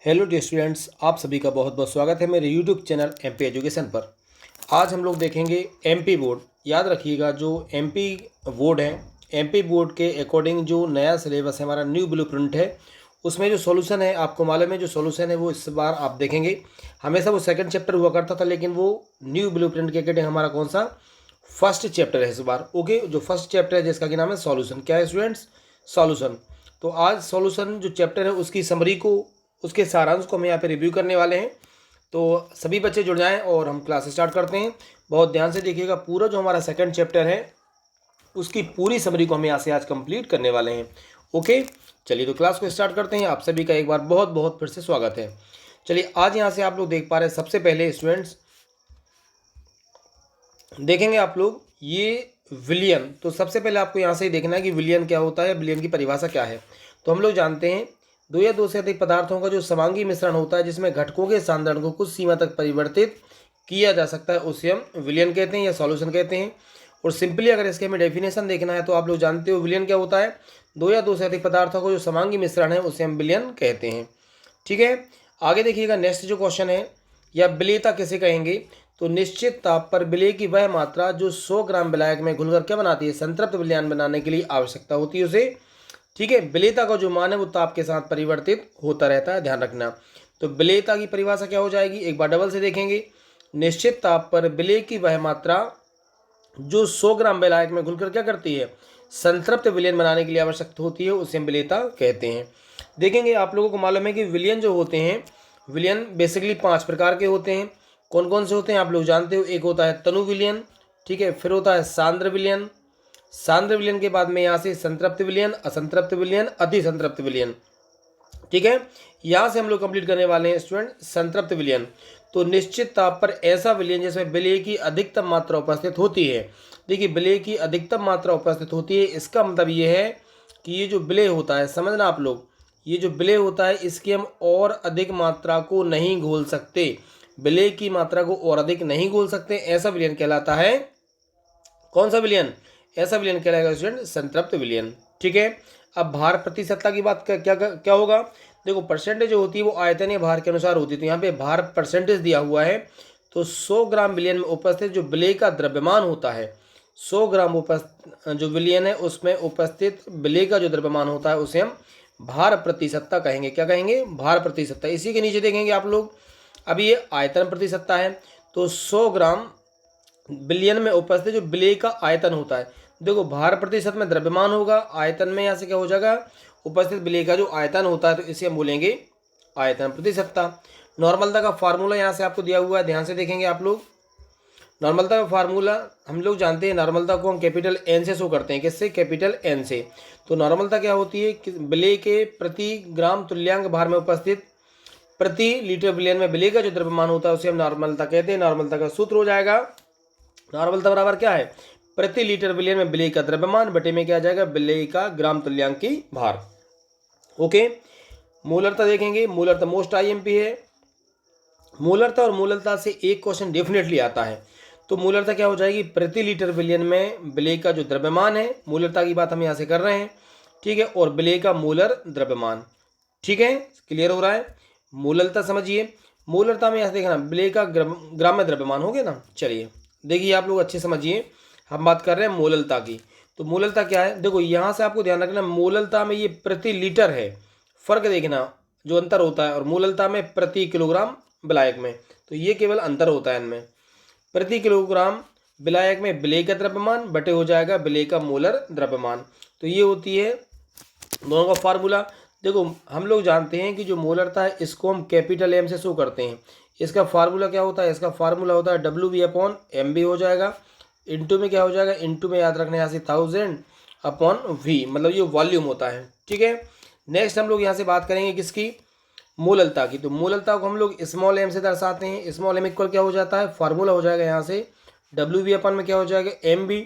Hello dear students, आप सभी का बहुत बहुत स्वागत है मेरे यूट्यूब चैनल एमपी एजुकेशन पर। आज हम लोग देखेंगे एमपी बोर्ड। याद रखिएगा, जो एमपी बोर्ड है, एमपी बोर्ड के अकॉर्डिंग जो नया सिलेबस है, हमारा न्यू ब्लूप्रिंट है, उसमें जो सॉल्यूशन है, आपको मालूम है जो सॉल्यूशन है वो इस बार आप देखेंगे। हमेशा वो सेकंड चैप्टर हुआ करता था, लेकिन वो न्यू ब्लूप्रिंट के अकॉर्डिंग हमारा कौन सा फर्स्ट चैप्टर है इस बार। ओके, जो फर्स्ट चैप्टर है जिसका कि नाम है सॉल्यूशन। क्या है स्टूडेंट्स? सॉल्यूशन। तो आज सॉल्यूशन जो चैप्टर है उसकी समरी को, उसके सारांश को हम यहाँ पे रिव्यू करने वाले हैं। तो सभी बच्चे जुड़ जाएं और हम क्लास स्टार्ट करते हैं। बहुत ध्यान से देखिएगा, पूरा जो हमारा सेकंड चैप्टर है उसकी पूरी समरी को हम यहाँ से आज कंप्लीट करने वाले हैं। ओके, चलिए तो क्लास को स्टार्ट करते हैं। आप सभी का एक बार बहुत बहुत फिर से स्वागत है। चलिए, आज यहाँ से आप लोग देख पा रहे हैं, सबसे पहले स्टूडेंट्स देखेंगे आप लोग ये विलियन। तो सबसे पहले आपको यहाँ से ही देखना है कि विलियन क्या होता है, विलियन की परिभाषा क्या है। तो हम लोग जानते हैं, दो या दो से अधिक पदार्थों का जो समांगी मिश्रण होता है जिसमें घटकों के सांद्रण को कुछ सीमा तक परिवर्तित किया जा सकता है, उसे हम विलियन कहते हैं या सॉल्यूशन कहते हैं। और सिंपली अगर इसके हमें डेफिनेशन देखना है तो आप लोग जानते हो विलियन क्या होता है। दो या दो से अधिक पदार्थों का जो समांगी मिश्रण है उसे हम विलियन कहते हैं। ठीक है, आगे देखिएगा, नेक्स्ट जो क्वेश्चन है, या विलेयता किसे कहेंगे। तो निश्चित ताप पर विलेय की वह मात्रा जो 100 ग्राम विलायक में घुलकर क्या बनाती है, संतृप्त विलयन बनाने के लिए आवश्यकता होती है उसे। ठीक है, विलेयता का जो मान है वो ताप के साथ परिवर्तित होता रहता है, ध्यान रखना। तो विलेयता की परिभाषा क्या हो जाएगी, एक बार डबल से देखेंगे। निश्चित ताप पर विलेय की वह मात्रा जो 100 ग्राम विलायक में घुलकर क्या करती है, संतृप्त विलयन बनाने के लिए आवश्यक होती है, उसे हम विलेयता कहते हैं। देखेंगे, आप लोगों को मालूम है कि विलयन जो होते हैं, विलयन बेसिकली 5 प्रकार के होते हैं। कौन कौन से होते हैं आप लोग जानते हो। एक होता है तनु विलयन, ठीक है, फिर होता है सांद्र विलयन। सांद्र विलयन के बाद में यहाँ से संतृप्त विलयन, असंतृप्त विलयन, अति संतृप्त विलयन। ठीक है, यहाँ से हम लोग कंप्लीट करने वाले हैं स्टूडेंट संतृप्त विलयन। तो निश्चित ताप पर ऐसा विलयन जिसमें विलेय की अधिकतम मात्रा उपस्थित होती है। देखिए, विलेय की अधिकतम मात्रा उपस्थित होती है, इसका मतलब ये है कि ये जो विलेय होता है, समझना आप लोग, ये जो विलेय होता है इसकी हम और अधिक मात्रा को नहीं घोल सकते। विलेय की मात्रा को और अधिक नहीं घोल सकते, ऐसा विलयन कहलाता है। कौन सा विलयन? ऐसा विलयन कहलाएगा स्टूडेंट संतृप्त विलयन। ठीक है, अब भार प्रतिशतता की बात क्या क्या क्या होगा। देखो, परसेंटेज जो होती है वो आयतन या भार के अनुसार होती है। तो यहाँ पे भार परसेंटेज दिया हुआ है। तो 100 ग्राम विलयन में उपस्थित जो विलेय का द्रव्यमान होता है, 100 ग्राम जो विलयन है उसमें उपस्थित विलेय का जो द्रव्यमान होता है उसे हम भार प्रतिशतता कहेंगे। क्या कहेंगे? भार प्रतिशतता। इसी के नीचे देखेंगे आप लोग, अभी ये आयतन प्रतिशतता है। तो 100 ग्राम विलयन में उपस्थित जो विलेय का आयतन होता है, देखो भार प्रतिशत में द्रव्यमान होगा, आयतन में यहाँ से क्या हो जाएगा, उपस्थित विलेय का जो आयतन होता है, तो इसे हम बोलेंगे आयतन प्रतिशतता। नॉर्मलता का फार्मूला यहाँ से आपको दिया हुआ है, ध्यान से देखेंगे आप लोग। नॉर्मलता का फार्मूला हम लोग जानते हैं, नॉर्मलता को हम कैपिटल एन से शो करते हैं। किससे? कैपिटल एन से। तो नॉर्मलता क्या होती है कि विलेय के प्रति ग्राम तुल्यांक भार में उपस्थित प्रति लीटर विलयन में विलेय का जो द्रव्यमान होता है उसे हम नॉर्मलता कहते हैं। नॉर्मलता का सूत्र हो जाएगा, नॉर्मलता बराबर क्या है, प्रति लीटर विलयन में विलेय का द्रव्यमान बटे में क्या आ जाएगा, विलेय का ग्राम तुल्यांक की भार। ओके, मूलरता देखेंगे, मूलरता मोस्ट आईएमपी है। मूलरता और मूललता से एक क्वेश्चन डेफिनेटली आता है। तो मूलरता क्या हो जाएगी, प्रति लीटर विलयन में विलेय का जो द्रव्यमान है, मूलरता की बात हम यहाँ से कर रहे हैं। ठीक है, और विलेय का मूलर द्रव्यमान। ठीक है, क्लियर हो रहा है। मूललता समझिए, मूलरता में यहाँ से देखना विलेय का ग्राम्य द्रव्यमान हो गया ना। चलिए देखिए आप लोग अच्छे समझिए, हम बात कर रहे हैं मूललता की। तो मूललता क्या है, देखो यहाँ से आपको ध्यान रखना, मूललता में ये प्रति लीटर है, फर्क देखना जो अंतर होता है, और मूललता में प्रति किलोग्राम विलायक में, तो ये केवल अंतर होता है इनमें। प्रति किलोग्राम विलायक में विलेय का द्रव्यमान बटे हो जाएगा विलेय का मोलर द्रव्यमान। तो ये होती है दोनों का फार्मूला। देखो, हम लोग जानते हैं कि जो मोलरता है इसको हम कैपिटल एम से शो करते हैं। इसका फार्मूला क्या होता है, इसका फार्मूला होता है W/V/MB हो जाएगा। इंटू में क्या हो जाएगा, इंटू में याद रखना यहाँ से 1000/V, मतलब ये वॉल्यूम होता है। ठीक है, नेक्स्ट हम लोग यहाँ से बात करेंगे किसकी, मूललता की। तो मूललता को हम लोग स्मॉल एम से दर्शाते हैं। स्मॉल एम इक्वल क्या हो जाता है, फार्मूला हो जाएगा यहाँ से W/V में क्या हो जाएगा, MB,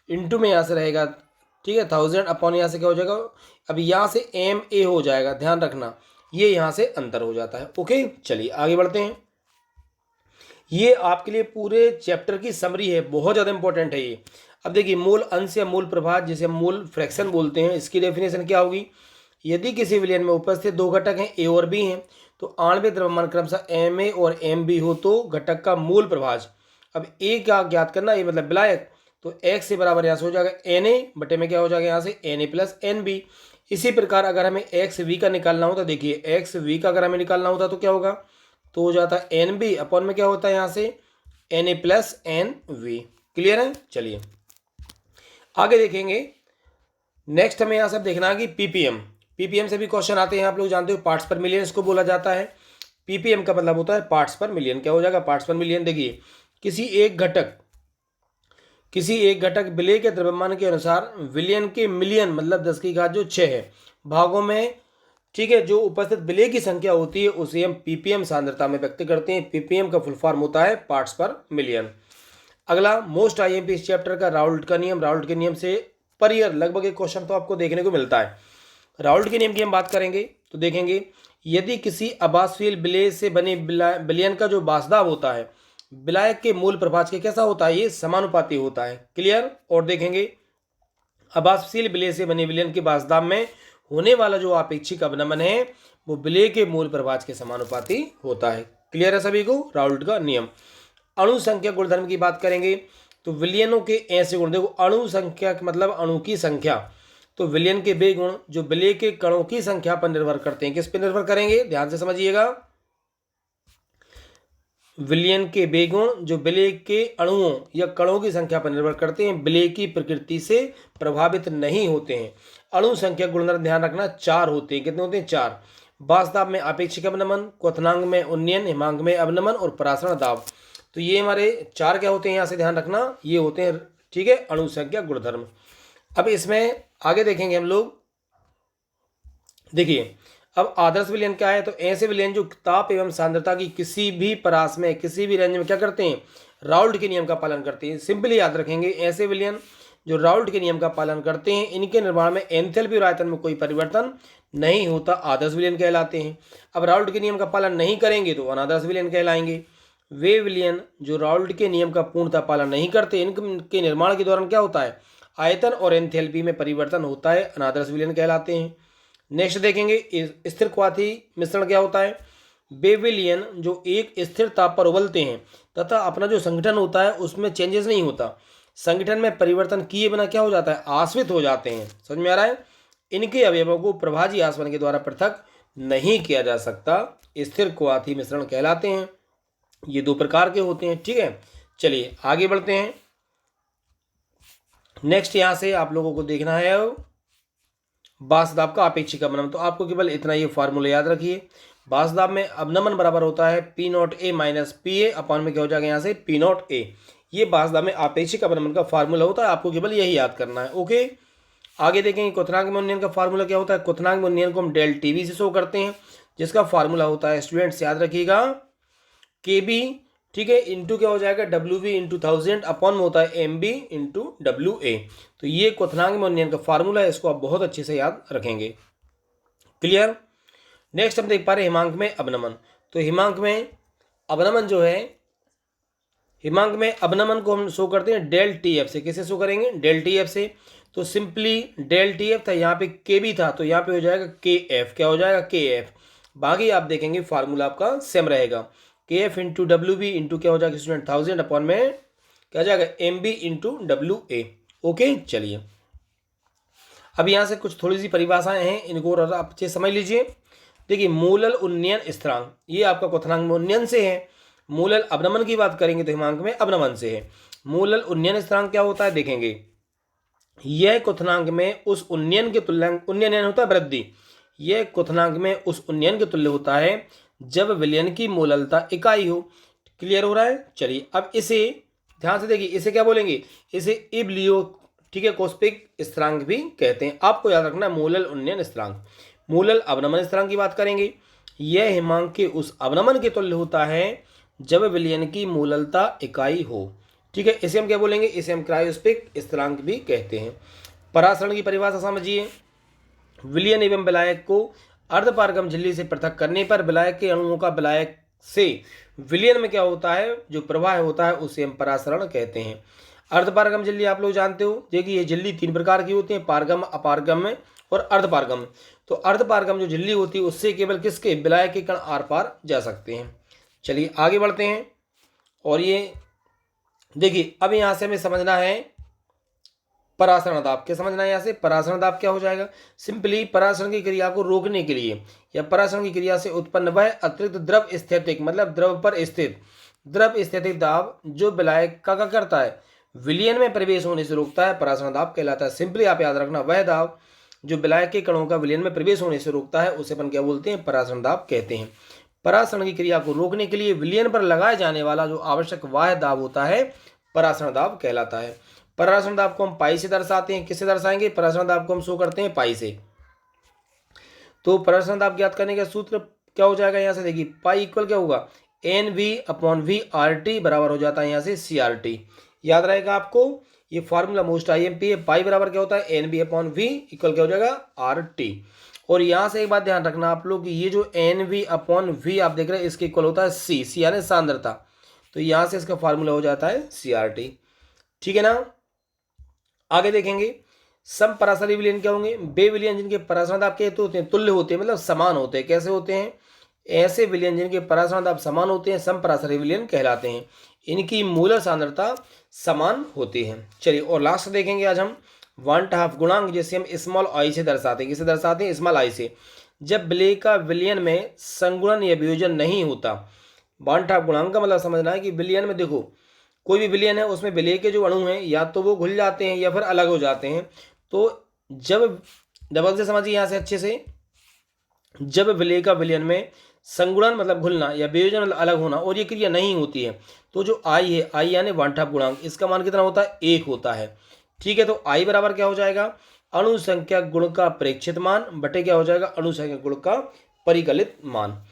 इंटू में यहाँ से रहेगा, ठीक है, 1000 यहाँ से क्या हो जाएगा, अभी यहाँ से MA हो जाएगा, ध्यान रखना ये यहाँ से अंतर हो जाता है। ओके, चलिए आगे बढ़ते हैं। ये आपके लिए पूरे चैप्टर की समरी है, बहुत ज़्यादा इंपॉर्टेंट है ये। अब देखिए, मूल अंश या मूल प्रभाज जिसे हम मूल फ्रैक्शन बोलते हैं, इसकी डेफिनेशन क्या होगी। यदि किसी विलयन में उपस्थित दो घटक हैं ए और बी हैं तो आणविक द्रव्यमान क्रमशः एम ए और एम बी हो तो घटक का मूल प्रभाज। अब ए क्या ज्ञात करना, ये मतलब विलायक, तो एक्स से बराबर यहाँ से हो जाएगा एन ए बटे में क्या हो जाएगा यहाँ से N A plus N B. इसी प्रकार अगर हमें एक्स वी का निकालना होता, देखिए एक्स वी का अगर हमें निकालना होता तो क्या होगा, तो हो जाता है एन बी अपॉन में क्या होता है यहाँ से N A plus N V. Clear है। चलिए आगे देखेंगे। नेक्स्ट हमें यहाँ से देखना है कि पीपीएम। पीपीएम से भी क्वेश्चन आते हैं, आप लोग जानते हो पार्ट्स पर मिलियन इसको बोला जाता है। पीपीएम का मतलब होता है पार्ट्स पर मिलियन। क्या हो जाएगा पार्ट्स पर मिलियन। देखिए किसी एक घटक विलय के द्रव्यमान के अनुसार विलयन के मिलियन मतलब 10 की घात जो 6 है भागों में, ठीक है, जो उपस्थित विलय की संख्या होती है उसे हम पीपीएम सांद्रता में व्यक्त करते हैं। पीपीएम का फुल फॉर्म होता है पार्ट्स पर मिलियन। अगला मोस्ट आईएमपी इस चैप्टर का राउल्ट का नियम। राउल्ट के नियम से पर ईयर लगभग एक क्वेश्चन तो आपको देखने को मिलता है। राउल्ट के नियम की हम बात करेंगे तो देखेंगे यदि किसी आभासशील विलय से बने विलयन का जो बासदाब होता है विलायक के मूल प्रभाज के कैसा होता है, ये समानुपाती होता है। क्लियर। और देखेंगे आभासशील विलय से बने विलयन के बासदाब में होने वाला जो आपेक्षिक अवनमन है वो विलय के मूल प्रभाज के समानुपाती होता है। क्लियर है सभी को। राउल्ट का नियम। अणु संख्या गुणधर्म की बात करेंगे तो विलयनों के ऐसे गुण, देखो अणु संख्या मतलब अणु की संख्या, तो विलयन के वे गुण जो विलय के कणों की संख्या पर निर्भर करते हैं। किस पर निर्भर करेंगे, ध्यान से समझिएगा। विलयन के वे गुण जो विलय के अणुओं या कणों की संख्या पर निर्भर करते हैं, विलय की प्रकृति से प्रभावित नहीं होते हैं। अणु संख्या गुणधर्म ध्यान रखना 4 होते हैं। कितने होते हैं, 4। बासदाब में आपेक्षिक अवनमन, क्वथनांग में उन्नयन, हिमांक में अवनमन और परासरण दाब। तो ये हमारे 4 क्या होते हैं, यहाँ से ध्यान रखना, ये होते हैं, ठीक है, अणु संख्या गुणधर्म। अब इसमें आगे देखेंगे हम लोग। देखिए अब आदर्श विलयन क्या है, तो ऐसे विलयन जो ताप एवं सांद्रता की किसी भी परास में किसी भी रेंज में क्या करते हैं, राउल्ट के नियम का पालन करते हैं। सिंपली याद रखेंगे ऐसे विलयन जो राउल्ट के नियम का पालन करते हैं इनके निर्माण में एंथैल्पी और आयतन में कोई परिवर्तन नहीं होता, आदर्श विलयन कहलाते हैं। अब राउल्ट के नियम का पालन नहीं करेंगे तो अनादर्श विलयन कहलाएंगे। वे विलयन जो राउल्ट के नियम का पूर्णतः पालन नहीं करते इनके निर्माण के दौरान क्या होता है, आयतन और एंथैल्पी में परिवर्तन होता है, अनादर्श विलयन कहलाते हैं। नेक्स्ट देखेंगे स्थिर क्वाथी मिश्रण क्या होता है। वे विलयन जो एक स्थिर ताप पर उबलते हैं तथा अपना जो संगठन होता है उसमें चेंजेस नहीं होता, संगठन में परिवर्तन किए बिना क्या हो जाता है, आश्रित हो जाते हैं। समझ में आ रहा है। इनके अवयवों को प्रभाजी आसवन के द्वारा पृथक नहीं किया जा सकता, स्थिर क्वाथी मिश्रण कहलाते हैं। ये 2 प्रकार के होते हैं। ठीक है, चलिए आगे बढ़ते हैं। नेक्स्ट यहां से आप लोगों को देखना है बासदाब का आपेक्षिक अवनमन। तो आपको केवल इतना ये फार्मूला याद रखिए। बासदाब में अवनमन बराबर होता है P not a minus P A upon में क्या हो जाएगा यहाँ से पी नॉट ए। ये बासदाब में आपेक्षिक अवनमन का फार्मूला होता है, आपको केवल यही याद करना है। ओके, आगे देखेंगे क्वथनांक में उन्नयन का फार्मूला क्या होता है। क्वथनांक में उन्नयन को हम डेल टीवी से शो करते हैं, जिसका फार्मूला होता है, स्टूडेंट्स याद रखिएगा, के बी, ठीक है, इंटू क्या हो जाएगा डब्ल्यू बी इंटू 1000 अपॉन में होता है M B into W A. तो ये क्वथनांक में उन्नयन का फार्मूला है, इसको आप बहुत अच्छे से याद रखेंगे। क्लियर। नेक्स्ट हम देख पा रहे हैं हिमांक में अवनमन। तो हिमांक में अवनमन जो है, हिमांक में अवनमन को हम शो करते हैं डेल टी एफ से। किसे शो करेंगे, डेल टी एफ से। तो सिंपली डेल टी एफ था, यहाँ पे के बी था, तो यहाँ पे हो जाएगा के एफ। क्या हो जाएगा, के एफ। बाकी आप देखेंगे फार्मूला आपका सेम रहेगा, K F into W B into क्या हो जाएगा स्टूडेंट 1000 अपॉन में क्या हो जाएगा M B into W A. Okay, चलिए अब यहाँ से कुछ थोड़ी सी परिभाषाएं हैं, इनको और आप अच्छे समझ लीजिए। देखिए मूलल उन्नयन स्थिरांक, ये आपका क्वथनांक में उन्नयन से है। मूलल अवनमन की बात करेंगे तो हिमांक में अवनमन से है। मूलल उन्नयन स्थिरांक क्या होता है, देखेंगे यह क्वथनांक में उस उन्नयन के तुल्यांक, उन्नयन होता है वृद्धि, यह क्वथनांक में उस उन्नयन के तुल्य होता है जब विलयन की मूललता इकाई हो। क्लियर हो रहा है। चलिए अब इसे ध्यान से देखिए, इसे क्या बोलेंगे, इसे इबलियो, ठीक है, कोस्पिक स्थिरांक भी कहते हैं। आपको याद रखना है मूलल उन्नयन स्थिरांक। मूलल अवनमन स्थिरांक की बात करेंगे, यह हिमांक के उस अवनमन के तुल्य होता है जब विलयन की मूललता इकाई हो। ठीक है, इसे हम क्या बोलेंगे, इसे हम क्रायोस्पिक स्थिरांक भी कहते हैं। परासरण की परिभाषा समझिए। विलयन एवं विलायक को अर्धपारगम झिल्ली से पृथक करने पर विलायक के अणुओं का विलायक से विलयन में क्या होता है, जो प्रवाह होता है उसे हम परासरण कहते हैं। अर्धपारगम झिल्ली आप लोग जानते हो, देखिए ये झिल्ली 3 प्रकार की होती है, पारगम, अपारगम और अर्धपारगम। तो अर्धपारगम जो झिल्ली होती है उससे केवल किसके, विलाय के कण आर पार जा सकते हैं। चलिए आगे बढ़ते हैं। और ये देखिए अब यहाँ से हमें समझना है परासरण दाब। क्या समझना है यहाँ से, परासरण दाब क्या हो जाएगा, सिंपली परासरण की क्रिया को रोकने के लिए या परासरण की क्रिया से उत्पन्न वह अतिरिक्त द्रव स्थैतिक, मतलब द्रव पर स्थित द्रव स्थैतिक दाब जो विलाय का करता है, विलयन में प्रवेश होने से रोकता है, परासरण दाब कहलाता है। सिंपली आप याद रखना, वह दाब जो विलाय के कणों का विलयन में प्रवेश होने से रोकता है उसे अपन क्या बोलते हैं, परासरण दाब कहते हैं। परासरण की क्रिया को रोकने के लिए विलयन पर लगाए जाने वाला जो आवश्यक बाह्य दाब होता है परासरण दाब कहलाता है। परासरण दाब को हम पाई से दर्शाते हैं। किससे दर्शाएंगे, परासरण दाब को हम शो करते हैं पाई से। तो परासरण दाब ज्ञात करने का सूत्र क्या हो जाएगा, यहाँ से देखिए पाई इक्वल क्या होगा, NV/V/RT बराबर हो जाता है यहाँ से CRT। याद रहेगा आपको, ये फॉर्मूला मोस्ट IMP है। पाई बराबर क्या होता है, NV/V इक्वल क्या हो जाएगा, RT। और यहाँ से एक बात ध्यान रखना आप लोग, ये जो NV/V आप देख रहे हैं इसके इक्वल होता है C यानी सांद्रता। तो यहाँ से इसका फार्मूला हो जाता है CRT। ठीक है ना। आगे देखेंगे समपराशरी विलयन क्या होंगे, वे विलयन जिनके परासरण दाब क्या होते हैं, तुल्य होते हैं, मतलब समान होते हैं। कैसे होते हैं, ऐसे विलयन जिनके परासरण दाब समान होते हैं समपराशरी विलयन कहलाते हैं। इनकी मूलर सांद्रता समान होती है। चलिए और लास्ट देखेंगे आज हम 1/2 गुणांक, जिसे हम स्मॉल आई से दर्शाते हैं। किसे दर्शाते हैं, स्मॉल आई से। जब विलय का विलयन में संगुणन या वियोजन नहीं होता। 1/2 गुणांक का मतलब समझना है कि विलयन में देखो कोई भी विलयन है उसमें विलय के जो अणु हैं या तो वो घुल जाते हैं या फिर अलग हो जाते हैं। तो जब डबल से समझिए यहाँ से अच्छे से, जब विलय का विलयन में संगुणन मतलब घुलना या वियोजन मतलब अलग होना और ये क्रिया नहीं होती है, तो जो आई है, आई यानी 1/2 गुणांक, इसका मान कितना होता है, 1 होता है। ठीक है, तो आई बराबर क्या हो जाएगा, अणु संख्या गुण का प्रेक्षित मान बटे क्या हो जाएगा, अणु संख्या गुण का परिकलित मान।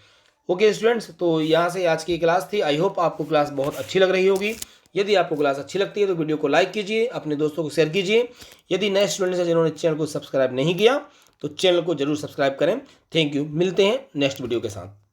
ओके स्टूडेंट्स, तो यहाँ से आज की क्लास थी। आई होप आपको क्लास बहुत अच्छी लग रही होगी। यदि आपको क्लास अच्छी लगती है तो वीडियो को लाइक कीजिए, अपने दोस्तों को शेयर कीजिए। यदि नए स्टूडेंट्स हैं जिन्होंने चैनल को सब्सक्राइब नहीं किया तो चैनल को जरूर सब्सक्राइब करें। थैंक यू, मिलते हैं नेक्स्ट वीडियो के साथ।